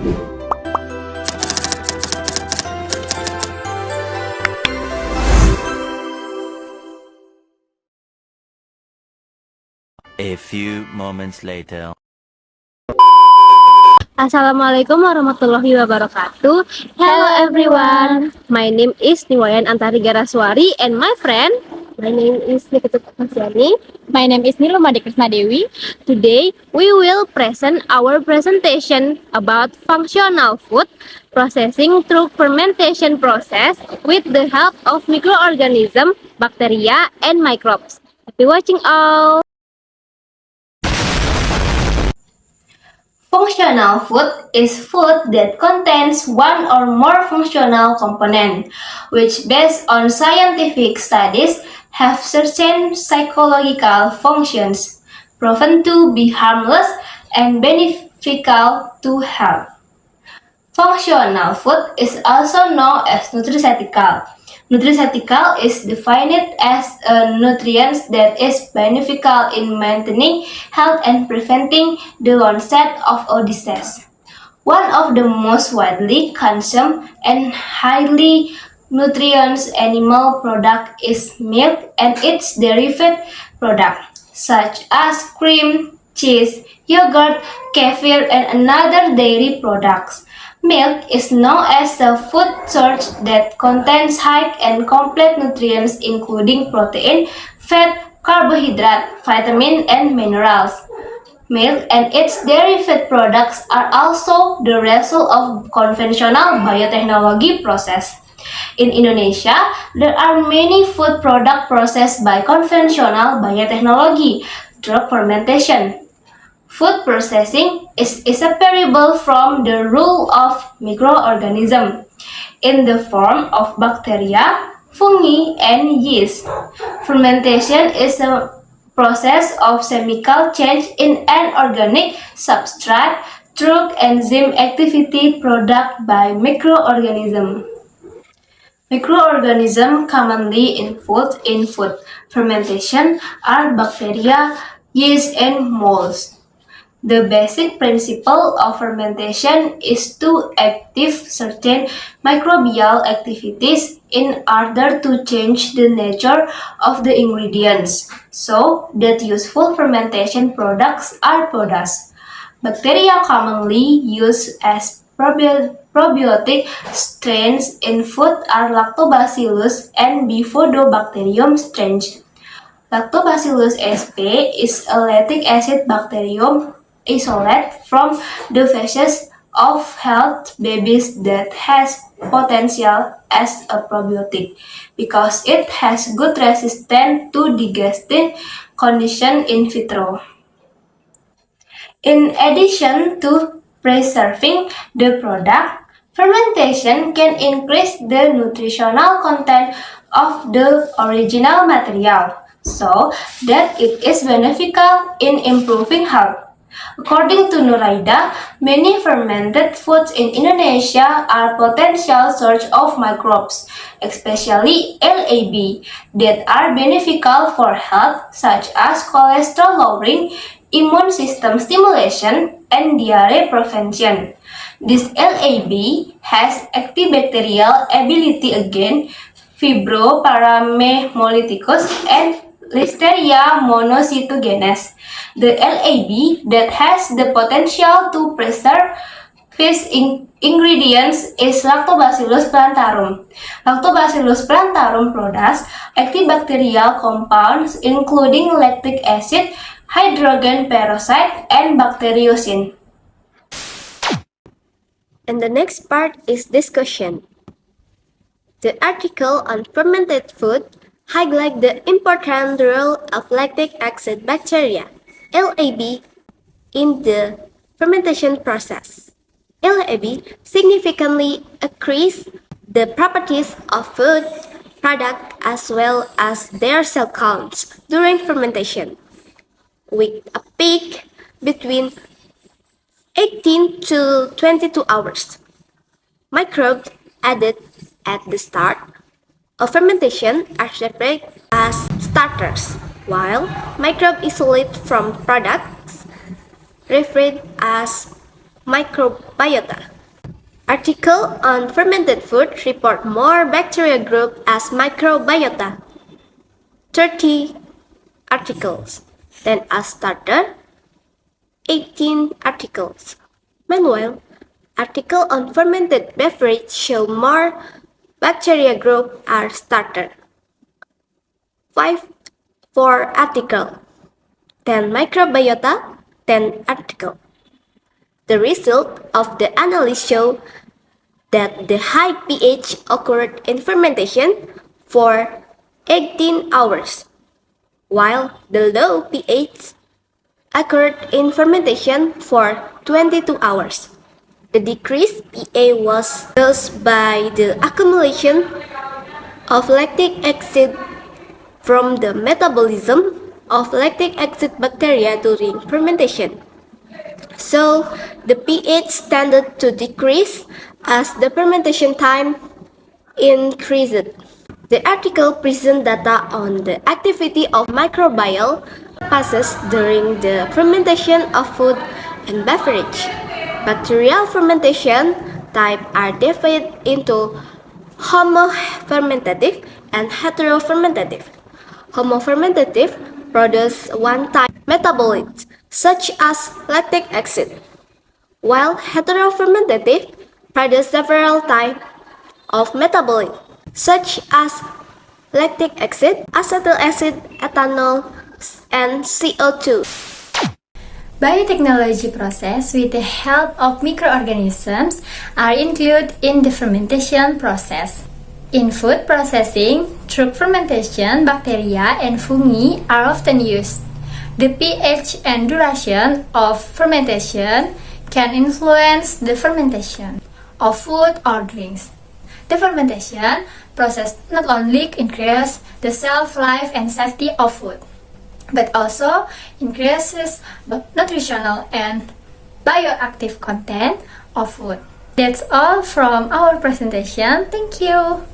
A few moments later. Assalamualaikum warahmatullahi wabarakatuh. Hello everyone. My name is Niwayan Antari Garaswari and my friend. My name is Nikita Pasiani. My name is Niluma Krisna Dewi. Today we will present our presentation about functional food processing through fermentation process with the help of microorganisms, bacteria, and microbes. Happy watching all. Functional food is food that contains one or more functional components, which based on scientific studies have certain psychological functions, proven to be harmless and beneficial to health. Functional food is also known as nutraceutical. Nutraceutical is defined as a nutrient that is beneficial in maintaining health and preventing the onset of a disease. One of the most widely consumed and highly nutritious animal product is milk and its derivative products, such as cream, cheese, yogurt, kefir, and other dairy products. Milk is known as a food source that contains high and complete nutrients including protein, fat, carbohydrate, vitamin, and minerals. Milk and its derivative products are also the result of conventional biotechnology process. In Indonesia, there are many food products processed by conventional biotechnology through fermentation. Food processing is inseparable from the role of microorganisms in the form of bacteria, fungi, and yeast. Fermentation is a process of chemical change in an organic substrate through enzyme activity produced by microorganisms. Microorganisms commonly involved in food fermentation are bacteria, yeast, and molds. The basic principle of fermentation is to activate certain microbial activities in order to change the nature of the ingredients, so that useful fermentation products are produced. Bacteria commonly used as probiotic strains in food are Lactobacillus and Bifidobacterium strains. Lactobacillus sp is a lactic acid bacterium isolate from the feces of healthy babies that has potential as a probiotic because it has good resistance to digestive condition in vitro. In addition to preserving the product, fermentation can increase the nutritional content of the original material so that it is beneficial in improving health. According to Nuraida, many fermented foods in Indonesia are potential source of microbes, especially LAB, that are beneficial for health, such as cholesterol lowering, immune system stimulation, and diarrhea prevention. This LAB has antibacterial ability against Fibroparamemolyticus and Listeria monocytogenes. The LAB that has the potential to preserve fish ingredients is Lactobacillus plantarum. Lactobacillus plantarum produces antibacterial compounds including lactic acid, hydrogen peroxide, and bacteriocin. And the next part is discussion. The article on fermented food highlights the important role of lactic acid bacteria, LAB, in the fermentation process. LAB significantly increases the properties of food product as well as their cell counts during fermentation, with a peak between 18 to 22 hours. Microbes added at the start of fermentation are referred as starters, while microbes isolated from products referred as microbiota. Article on fermented food report more bacteria group as microbiota. 30 articles. Then as starter, 18 articles. Meanwhile, article on fermented beverage show more bacteria group are starter. 5 for article. 10 microbiota, 10 article. The result of the analysis show that the high pH occurred in fermentation for 18 hours, while the low pH occurred in fermentation for 22 hours. The decreased pH was caused by the accumulation of lactic acid from the metabolism of lactic acid bacteria during fermentation. So, the pH tended to decrease as the fermentation time increased. The article presents data on the activity of microbial processes during the fermentation of food and beverage. Bacterial fermentation types are divided into homofermentative and heterofermentative. Homofermentative produce one-time metabolites, such as lactic acid, while heterofermentative produce several types of metabolites, such as lactic acid, acetyl acid, ethanol, and CO2. Biotechnology process with the help of microorganisms are included in the fermentation process. In food processing, through fermentation, bacteria and fungi are often used. The pH and duration of fermentation can influence the fermentation of food or drinks. The fermentation process not only increases the shelf life and safety of food, but also increases the nutritional and bioactive content of food. That's all from our presentation. Thank you.